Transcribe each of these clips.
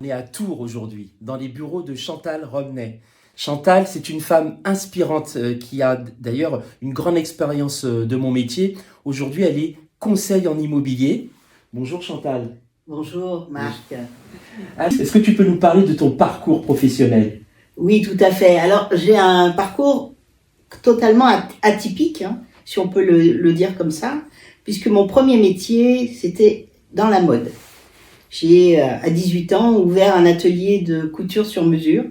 On est à Tours aujourd'hui, dans les bureaux de Chantal Romney. Chantal, c'est une femme inspirante qui a d'ailleurs une grande expérience de mon métier. Aujourd'hui, elle est conseil en immobilier. Bonjour Chantal. Bonjour Marc. Est-ce que tu peux nous parler de ton parcours professionnel? Oui, tout à fait. Alors, j'ai un parcours totalement atypique, hein, si on peut le dire comme ça, puisque mon premier métier, c'était dans la mode. J'ai, à 18 ans, ouvert un atelier de couture sur mesure,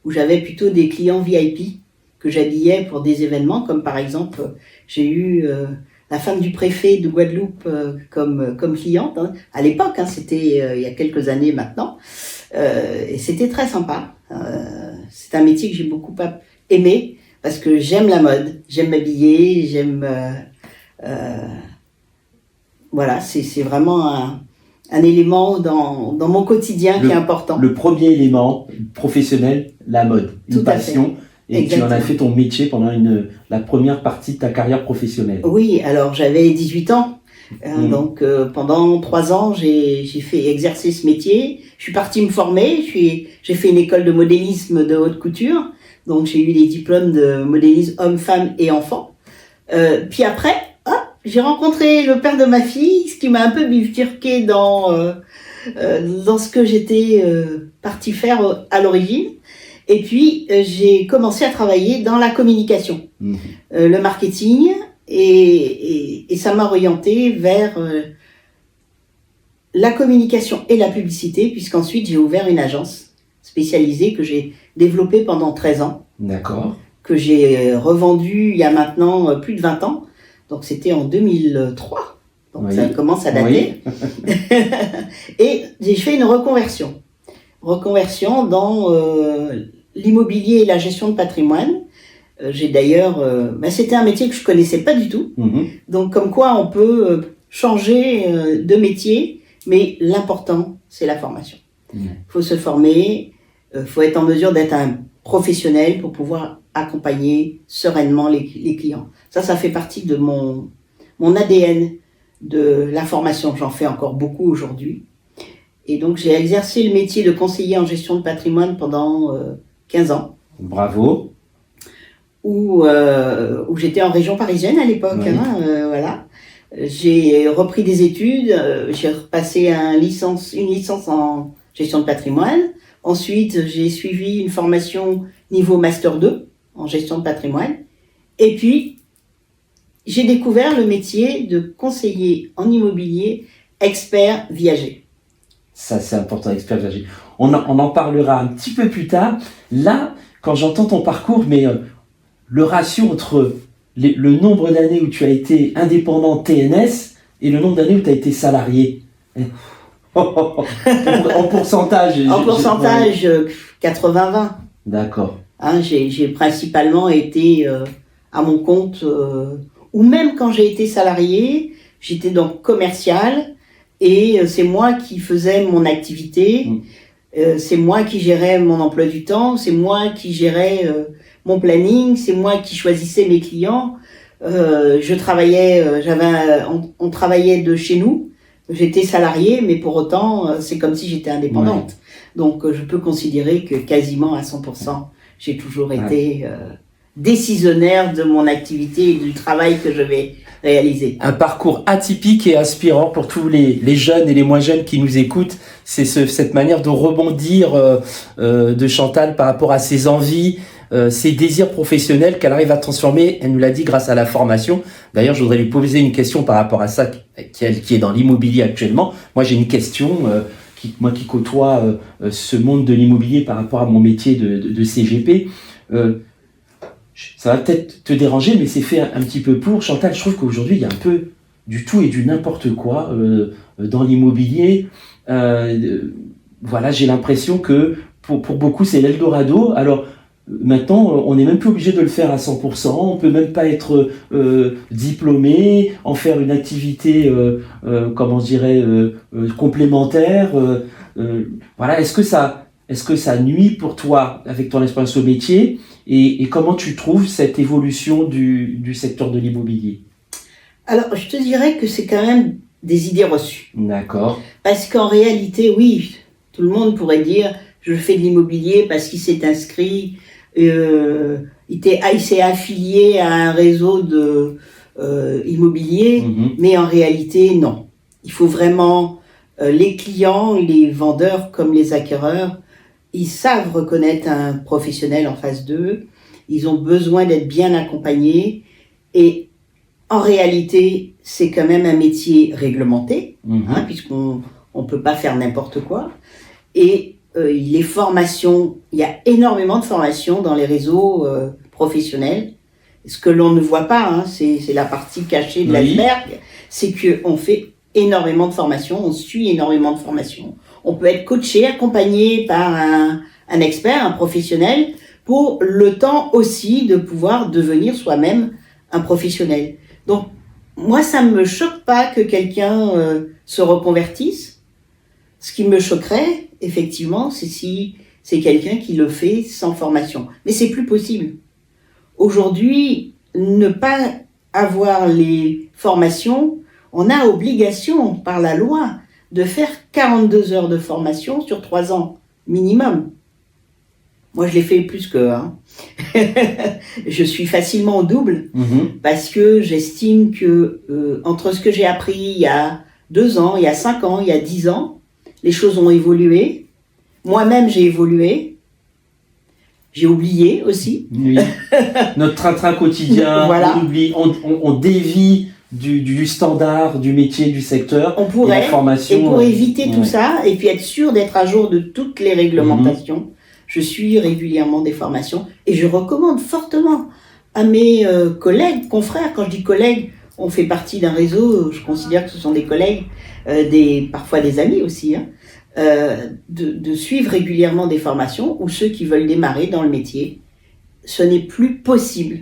où j'avais plutôt des clients VIP que j'habillais pour des événements, comme par exemple, j'ai eu la femme du préfet de Guadeloupe comme cliente, hein. À l'époque, hein, c'était il y a quelques années maintenant, et c'était très sympa. C'est un métier que j'ai beaucoup aimé, parce que j'aime la mode, j'aime m'habiller, voilà, c'est vraiment un élément dans mon quotidien qui est important. Le premier élément professionnel, la mode, une passion. Et exactement. Tu en as fait ton métier pendant la première partie de ta carrière professionnelle. Oui, alors j'avais 18 ans. Donc pendant 3 ans, j'ai fait exercer ce métier. Je suis partie me former. J'ai fait une école de modélisme de haute couture. Donc j'ai eu les diplômes de modélisme homme, femme et enfant. Puis après, j'ai rencontré le père de ma fille, ce qui m'a un peu bifurqué dans ce que j'étais partie faire à l'origine. Et puis j'ai commencé à travailler dans la communication, le marketing, et ça m'a orientée vers la communication et la publicité, puisqu'ensuite j'ai ouvert une agence spécialisée que j'ai développée pendant 13 ans. D'accord. Que j'ai revendue il y a maintenant plus de 20 ans. Donc c'était en 2003, donc oui. Ça commence à dater. Oui. Et j'ai fait une reconversion dans l'immobilier et la gestion de patrimoine. J'ai d'ailleurs, c'était un métier que je connaissais pas du tout. Donc comme quoi on peut changer de métier, mais l'important c'est la formation. Faut se former, faut être en mesure d'être un professionnel pour pouvoir accompagner sereinement les clients. Ça fait partie de mon ADN de la formation. J'en fais encore beaucoup aujourd'hui. Et donc, j'ai exercé le métier de conseiller en gestion de patrimoine pendant 15 ans. Bravo. Où j'étais en région parisienne à l'époque. Oui. Voilà. J'ai repris des études. J'ai repassé une licence en gestion de patrimoine. Ensuite, j'ai suivi une formation niveau Master 2 en gestion de patrimoine. Et puis, j'ai découvert le métier de conseiller en immobilier expert viager. Ça, c'est important, expert viager. On en parlera un petit peu plus tard. Là, quand j'entends ton parcours, mais le ratio entre le nombre d'années où tu as été indépendant TNS et le nombre d'années où tu as été salarié. En pourcentage. En pourcentage, 80-20. D'accord. Hein, j'ai principalement été à mon compte, ou même quand j'ai été salarié, j'étais donc commercial, et c'est moi qui faisais mon activité, c'est moi qui gérais mon emploi du temps, c'est moi qui gérais mon planning, c'est moi qui choisissais mes clients. Je travaillais, on travaillait de chez nous. J'étais salariée, mais pour autant, c'est comme si j'étais indépendante. Ouais. Donc, je peux considérer que quasiment à 100%, j'ai toujours été décisionnaire de mon activité et du travail que je vais réaliser. Un parcours atypique et inspirant pour tous les jeunes et les moins jeunes qui nous écoutent. C'est cette manière de rebondir de Chantal par rapport à ses envies, ses désirs professionnels qu'elle arrive à transformer. Elle nous l'a dit grâce à la formation. D'ailleurs, je voudrais lui poser une question par rapport à ça, qui est dans l'immobilier actuellement. Moi, j'ai une question, moi qui côtoie ce monde de l'immobilier par rapport à mon métier de CGP. Ça va peut-être te déranger, mais c'est fait un petit peu pour. Chantal, je trouve qu'aujourd'hui, il y a un peu du tout et du n'importe quoi dans l'immobilier. Voilà, j'ai l'impression que pour beaucoup, c'est l'Eldorado. Alors, maintenant, on n'est même plus obligé de le faire à 100%. On peut même pas être diplômé, en faire une activité, comment je dirais, complémentaire. Voilà, est-ce que ça nuit pour toi avec ton expérience au métier et comment tu trouves cette évolution du secteur de l'immobilier? Alors, je te dirais que c'est quand même des idées reçues. D'accord. Parce qu'en réalité, oui, tout le monde pourrait dire je fais de l'immobilier parce qu'il s'est inscrit, il s'est affilié à un réseau de immobilier, mais en réalité, non. Il faut vraiment, les clients, les vendeurs comme les acquéreurs, ils savent reconnaître un professionnel en face d'eux, ils ont besoin d'être bien accompagnés et en réalité, c'est quand même un métier réglementé, puisqu'on ne peut pas faire n'importe quoi. Et les formations, il y a énormément de formations dans les réseaux professionnels. Ce que l'on ne voit pas, c'est la partie cachée de l'iceberg, c'est qu'on fait énormément de formations, on suit énormément de formations. On peut être coaché, accompagné par un expert, un professionnel, pour le temps aussi de pouvoir devenir soi-même un professionnel. Donc, moi, ça ne me choque pas que quelqu'un se reconvertisse. Ce qui me choquerait, effectivement, c'est si c'est quelqu'un qui le fait sans formation. Mais c'est plus possible. Aujourd'hui, ne pas avoir les formations, on a obligation par la loi de faire 42 heures de formation sur 3 ans minimum. Moi, je l'ai fait plus que... je suis facilement au double parce que j'estime que entre ce que j'ai appris il y a 2 ans, il y a 5 ans, il y a 10 ans, les choses ont évolué. Moi-même, j'ai évolué. J'ai oublié aussi. Oui. Notre train-train quotidien, voilà. On oublie, on dévie du standard, du métier, du secteur. On pourrait, et la formation, et pour éviter tout ça, et puis être sûr d'être à jour de toutes les réglementations, je suis régulièrement des formations, et je recommande fortement à mes collègues, confrères, quand je dis collègues, on fait partie d'un réseau, je considère que ce sont des collègues, parfois des amis aussi, de suivre régulièrement des formations, ou ceux qui veulent démarrer dans le métier. Ce n'est plus possible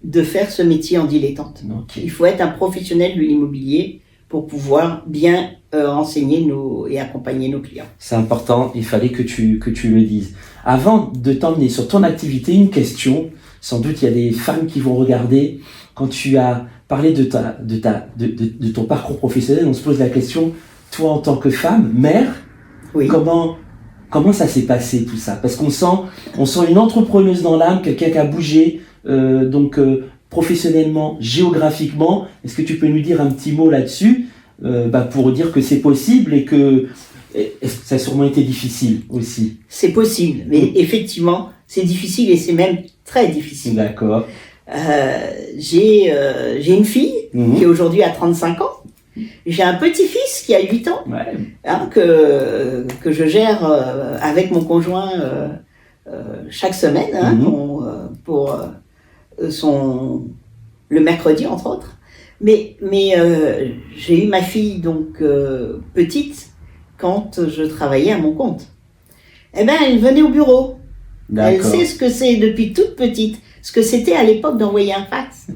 de faire ce métier en dilettante. Okay. Il faut être un professionnel de l'immobilier pour pouvoir bien enseigner et accompagner nos clients. C'est important, il fallait que tu le dises. Avant de t'emmener sur ton activité, une question, sans doute il y a des femmes qui vont regarder, quand tu as parlé de ton parcours professionnel, on se pose la question, toi en tant que femme, mère, comment ça s'est passé tout ça? Parce qu'on sent une entrepreneuse dans l'âme, quelqu'un qui a bougé, professionnellement, géographiquement. Est-ce que tu peux nous dire un petit mot là-dessus pour dire que c'est possible et que ça a sûrement été difficile aussi? C'est possible, mais effectivement, c'est difficile et c'est même très difficile. D'accord. J'ai une fille qui aujourd'hui a 35 ans. J'ai un petit-fils qui a 8 ans, que je gère avec mon conjoint chaque semaine pour le mercredi, entre autres. Mais j'ai eu ma fille donc petite quand je travaillais à mon compte. Eh ben, elle venait au bureau. D'accord. Elle sait ce que c'est depuis toute petite. Ce que c'était à l'époque d'envoyer un fax.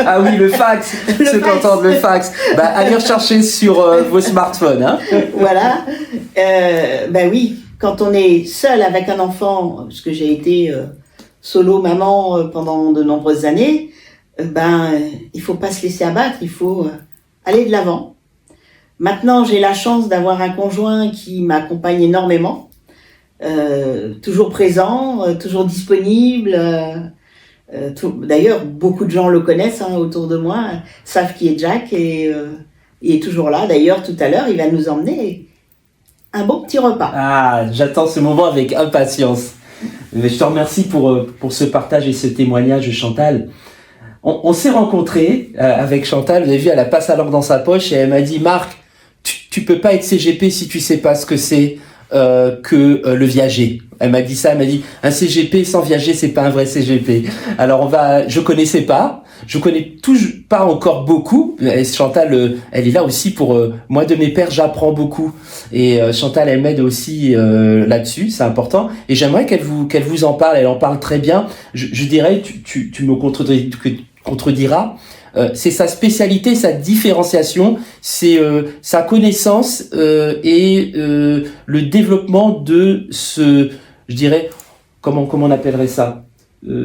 Ah oui, le fax. Ceux qui entendent le fax. Allez rechercher sur vos smartphones. Hein. Voilà. Oui, quand on est seul avec un enfant, parce que j'ai été solo maman pendant de nombreuses années, il faut pas se laisser abattre, il faut aller de l'avant. Maintenant, j'ai la chance d'avoir un conjoint qui m'accompagne énormément. Toujours présent, toujours disponible. D'ailleurs, beaucoup de gens le connaissent autour de moi, savent qui est Jack et il est toujours là. D'ailleurs, tout à l'heure, il va nous emmener un bon petit repas. Ah, j'attends ce moment avec impatience. Je te remercie pour ce partage et ce témoignage, Chantal. On s'est rencontrés avec Chantal, vous avez vu, elle a pas sa langue dans sa poche et elle m'a dit, Marc, tu peux pas être CGP si tu sais pas ce que c'est que le viager. Elle m'a dit ça, elle m'a dit un CGP sans viager, c'est pas un vrai CGP. Alors je connaissais pas, je connais toujours pas encore beaucoup. Et Chantal, elle est là aussi pour moi de mes pairs, j'apprends beaucoup. Et Chantal, elle m'aide aussi là-dessus, c'est important. Et j'aimerais qu'elle vous en parle. Elle en parle très bien. Je dirais, tu me contrediras. C'est sa spécialité, sa différenciation, c'est sa connaissance et le développement de je dirais, comment on appellerait ça,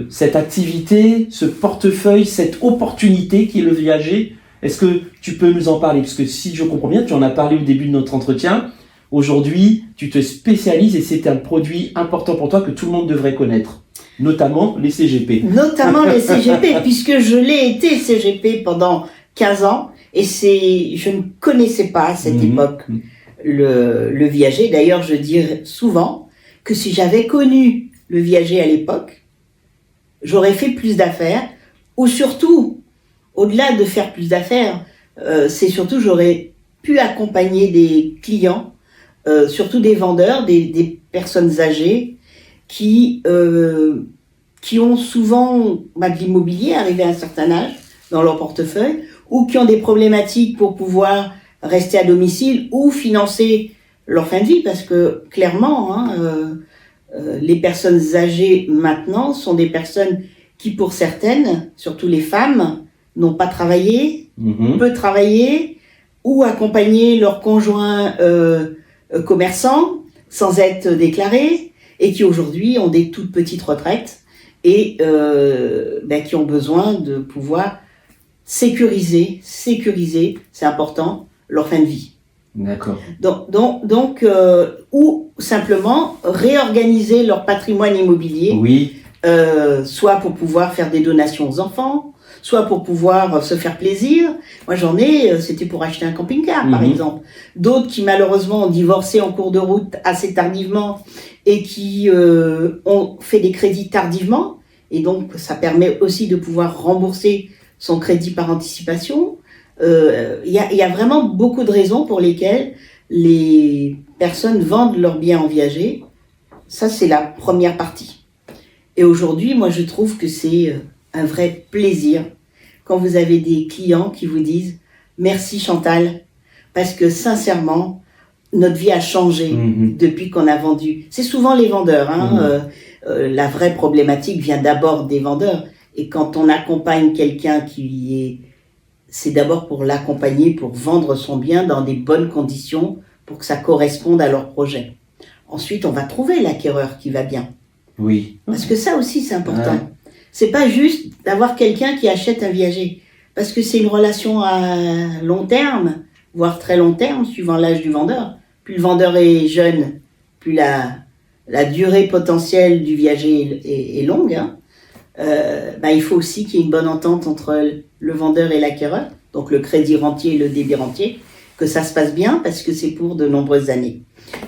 cette activité, ce portefeuille, cette opportunité qui est le viager. Est-ce que tu peux nous en parler? Parce que si je comprends bien, tu en as parlé au début de notre entretien. Aujourd'hui, tu te spécialises et c'est un produit important pour toi que tout le monde devrait connaître, notamment les CGP. Notamment les CGP, puisque je l'ai été CGP pendant 15 ans et je ne connaissais pas à cette époque le viager. D'ailleurs, je dis souvent que si j'avais connu le viager à l'époque, j'aurais fait plus d'affaires, ou surtout, au-delà de faire plus d'affaires, c'est surtout j'aurais pu accompagner des clients, surtout des vendeurs, des personnes âgées qui ont souvent de l'immobilier arrivé à un certain âge dans leur portefeuille, ou qui ont des problématiques pour pouvoir rester à domicile ou financer leur fin de vie, parce que clairement, les personnes âgées maintenant sont des personnes qui, pour certaines, surtout les femmes, n'ont pas travaillé, peu travaillé, ou accompagné leur conjoint commerçant sans être déclarés, et qui aujourd'hui ont des toutes petites retraites et qui ont besoin de pouvoir sécuriser, c'est important, leur fin de vie. D'accord. Donc ou simplement réorganiser leur patrimoine immobilier, oui. Soit pour pouvoir faire des donations aux enfants, soit pour pouvoir se faire plaisir. Moi j'en ai, c'était pour acheter un camping-car par exemple. D'autres qui malheureusement ont divorcé en cours de route assez tardivement et qui ont fait des crédits tardivement, et donc ça permet aussi de pouvoir rembourser son crédit par anticipation. Il y a vraiment beaucoup de raisons pour lesquelles les personnes vendent leurs biens en viager. Ça, c'est la première partie. Et aujourd'hui, moi, je trouve que c'est un vrai plaisir quand vous avez des clients qui vous disent « Merci Chantal, parce que sincèrement, notre vie a changé depuis qu'on a vendu. » C'est souvent les vendeurs. La vraie problématique vient d'abord des vendeurs. Et quand on accompagne quelqu'un c'est d'abord pour l'accompagner, pour vendre son bien dans des bonnes conditions, pour que ça corresponde à leur projet. Ensuite, on va trouver l'acquéreur qui va bien. Oui. Parce que ça aussi, c'est important. C'est pas juste d'avoir quelqu'un qui achète un viager. Parce que c'est une relation à long terme, voire très long terme, suivant l'âge du vendeur. Plus le vendeur est jeune, plus la durée potentielle du viager est longue. Il faut aussi qu'il y ait une bonne entente entre le vendeur et l'acquéreur, donc le crédit rentier et le débit rentier, que ça se passe bien parce que c'est pour de nombreuses années.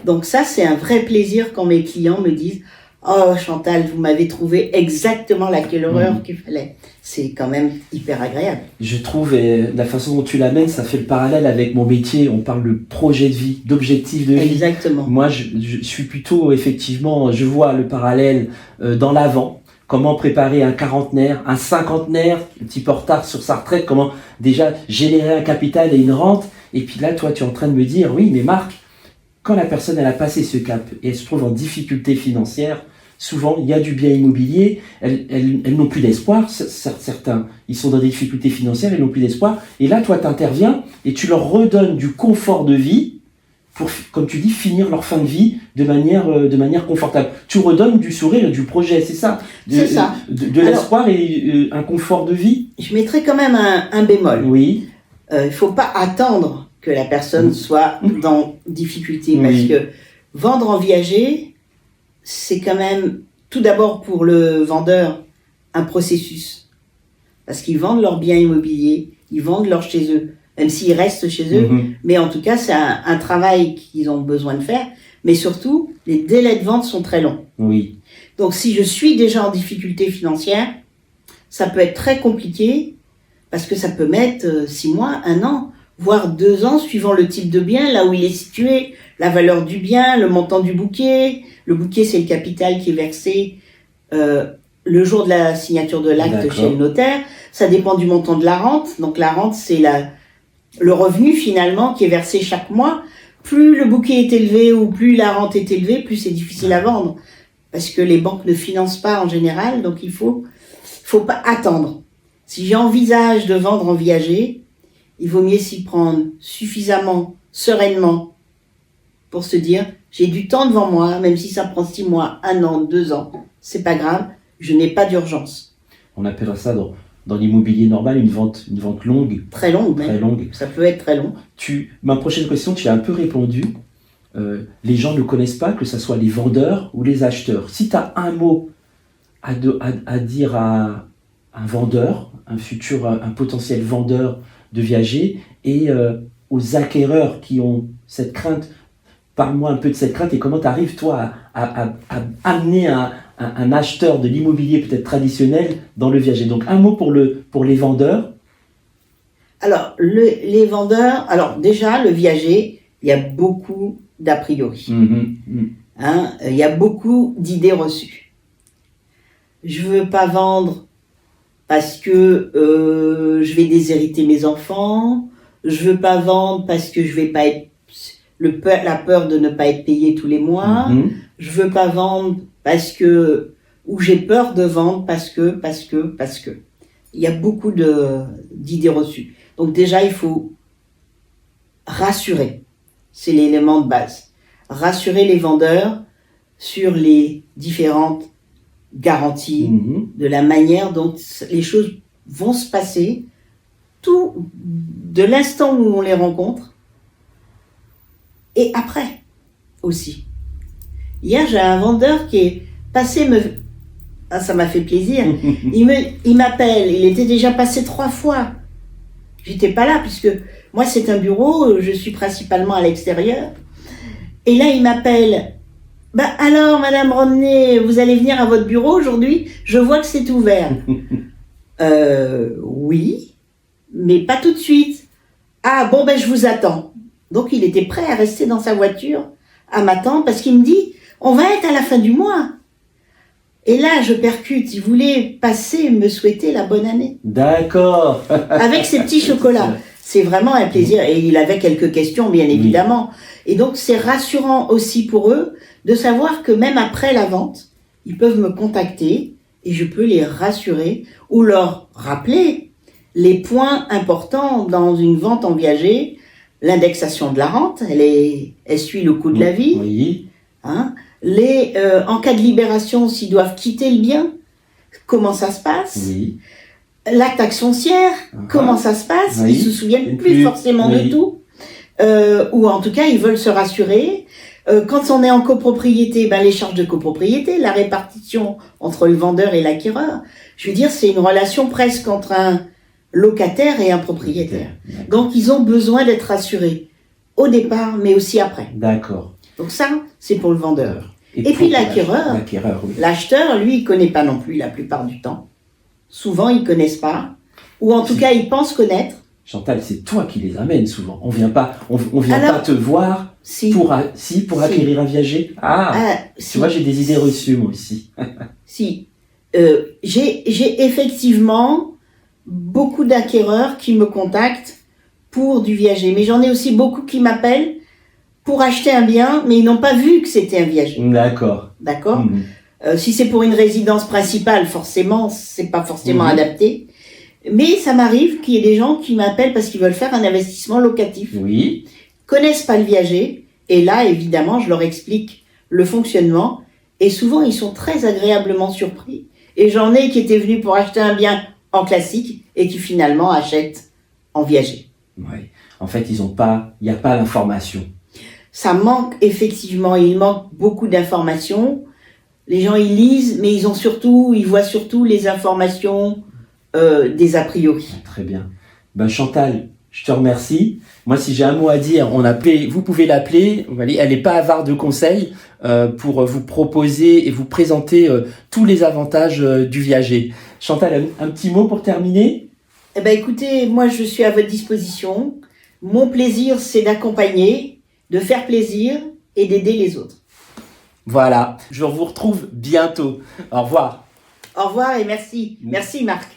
Donc ça, c'est un vrai plaisir quand mes clients me disent « Oh Chantal, vous m'avez trouvé exactement l'acquéreur qu'il fallait ». C'est quand même hyper agréable. Je trouve, la façon dont tu l'amènes, ça fait le parallèle avec mon métier. On parle de projet de vie, d'objectif de vie. Exactement. Moi, je suis plutôt, effectivement, je vois le parallèle dans l'avant. Comment préparer un quarantenaire, un cinquantenaire, un petit peu en retard sur sa retraite, comment déjà générer un capital et une rente. Et puis là, toi, tu es en train de me dire, oui, mais Marc, quand la personne elle a passé ce cap et elle se trouve en difficulté financière, souvent, il y a du bien immobilier, elles n'ont plus d'espoir, certains, ils sont dans des difficultés financières, ils n'ont plus d'espoir. Et là, toi, tu interviens et tu leur redonnes du confort de vie pour, comme tu dis, finir leur fin de vie de manière confortable. Tu redonnes du sourire et du projet, c'est ça? C'est ça. De l'espoir et un confort de vie. Je mettrais quand même un bémol. Oui. Il ne faut pas attendre que la personne soit dans difficulté, parce que vendre en viager, c'est quand même, tout d'abord pour le vendeur, un processus. Parce qu'ils vendent leurs biens immobiliers, ils vendent leur chez eux, même s'ils restent chez eux. Mais en tout cas, c'est un travail qu'ils ont besoin de faire. Mais surtout, les délais de vente sont très longs. Oui. Donc, si je suis déjà en difficulté financière, ça peut être très compliqué, parce que ça peut mettre 6 mois, 1 an, voire 2 ans, suivant le type de bien, là où il est situé, la valeur du bien, le montant du bouquet. Le bouquet, c'est le capital qui est versé le jour de la signature de l'acte chez le notaire. Ça dépend du montant de la rente. Donc la rente, c'est le revenu finalement qui est versé chaque mois. Plus le bouquet est élevé ou plus la rente est élevée, plus c'est difficile à vendre. Parce que les banques ne financent pas en général, donc il faut pas attendre. Si j'envisage de vendre en viager, il vaut mieux s'y prendre suffisamment, sereinement, pour se dire, j'ai du temps devant moi, même si ça prend 6 mois, 1 an, 2 ans, c'est pas grave, je n'ai pas d'urgence. On appellera ça dans l'immobilier normal, une vente longue. Très longue, même. Très longue. Ça peut être très long. Ma prochaine question, tu as un peu répondu. Les gens ne connaissent pas, que ce soit les vendeurs ou les acheteurs. Si tu as un mot à dire à un vendeur, un potentiel vendeur de viager, et aux acquéreurs qui ont cette crainte, parle-moi un peu de cette crainte et comment tu arrives, toi, à amener un acheteur de l'immobilier peut-être traditionnel dans le viager. Donc, un mot pour les vendeurs. Alors, les vendeurs, alors déjà, le viager, il y a beaucoup d'a priori. Il y a beaucoup d'idées reçues. Je veux pas vendre parce que je vais déshériter mes enfants. Je veux pas vendre parce que je vais pas être la peur de ne pas être payé tous les mois. Je veux pas vendre parce que ou j'ai peur de vendre parce que. Il y a beaucoup d'idées reçues. Donc déjà, il faut rassurer. C'est l'élément de base. Rassurer les vendeurs sur les différentes garanties, de la manière dont les choses vont se passer, tout de l'instant où on les rencontre, et après aussi. Hier, j'ai un vendeur qui est passé ça m'a fait plaisir. Il m'appelle, il était déjà passé 3 fois. J'étais pas là, puisque moi, c'est un bureau, je suis principalement à l'extérieur. Et là, il m'appelle. Alors, Madame Romney, vous allez venir à votre bureau aujourd'hui? Je vois que c'est ouvert. Oui, mais pas tout de suite. Ah, bon, je vous attends. Donc, il était prêt à rester dans sa voiture, à m'attendre, parce qu'il me dit, on va être à la fin du mois. Et là, je percute, il voulait passer, me souhaiter la bonne année. D'accord. Avec ses petits chocolats. C'est vraiment un plaisir. Et il avait quelques questions, bien évidemment. Et donc, c'est rassurant aussi pour eux de savoir que même après la vente, ils peuvent me contacter et je peux les rassurer ou leur rappeler les points importants dans une vente en viager. L'indexation de la rente, elle suit le coût de la vie. Oui. En cas de libération, s'ils doivent quitter le bien, comment ça se passe? Oui. La taxe foncière, comment ça se passe? Ils se souviennent plus forcément de tout. Ou en tout cas, ils veulent se rassurer. Quand on est en copropriété, les charges de copropriété, la répartition entre le vendeur et l'acquéreur, je veux dire, c'est une relation presque entre un locataire et un propriétaire. Donc, ils ont besoin d'être rassurés au départ, mais aussi après. D'accord. Donc ça, c'est pour le vendeur. Et puis l'acquéreur, l'acheteur, lui, il connaît pas non plus la plupart du temps. Souvent, ils connaissent pas, ou en tout cas, ils pensent connaître. Chantal, c'est toi qui les amènes souvent. On vient pas te voir pour acquérir un viager. Tu vois, j'ai des idées reçues moi aussi. J'ai effectivement beaucoup d'acquéreurs qui me contactent pour du viager, mais j'en ai aussi beaucoup qui m'appellent pour acheter un bien, mais ils n'ont pas vu que c'était un viager. D'accord. Si c'est pour une résidence principale, forcément, c'est pas forcément adapté. Mais ça m'arrive qu'il y ait des gens qui m'appellent parce qu'ils veulent faire un investissement locatif. Oui. Connaissent pas le viager. Et là, évidemment, je leur explique le fonctionnement. Et souvent, ils sont très agréablement surpris. Et j'en ai qui étaient venus pour acheter un bien en classique et qui finalement achètent en viager. Oui. En fait, il n'y a pas l'information. Ça manque effectivement, il manque beaucoup d'informations. Les gens, ils lisent, mais ils voient surtout les informations des a priori. Très bien. Chantal, je te remercie. Moi, si j'ai un mot à dire, vous pouvez l'appeler. Elle n'est pas avare de conseils pour vous proposer et vous présenter tous les avantages du viager. Chantal, un petit mot pour terminer? Écoutez, moi, je suis à votre disposition. Mon plaisir, c'est d'accompagner, de faire plaisir et d'aider les autres. Voilà, je vous retrouve bientôt. Au revoir. Au revoir et merci. Merci Marc.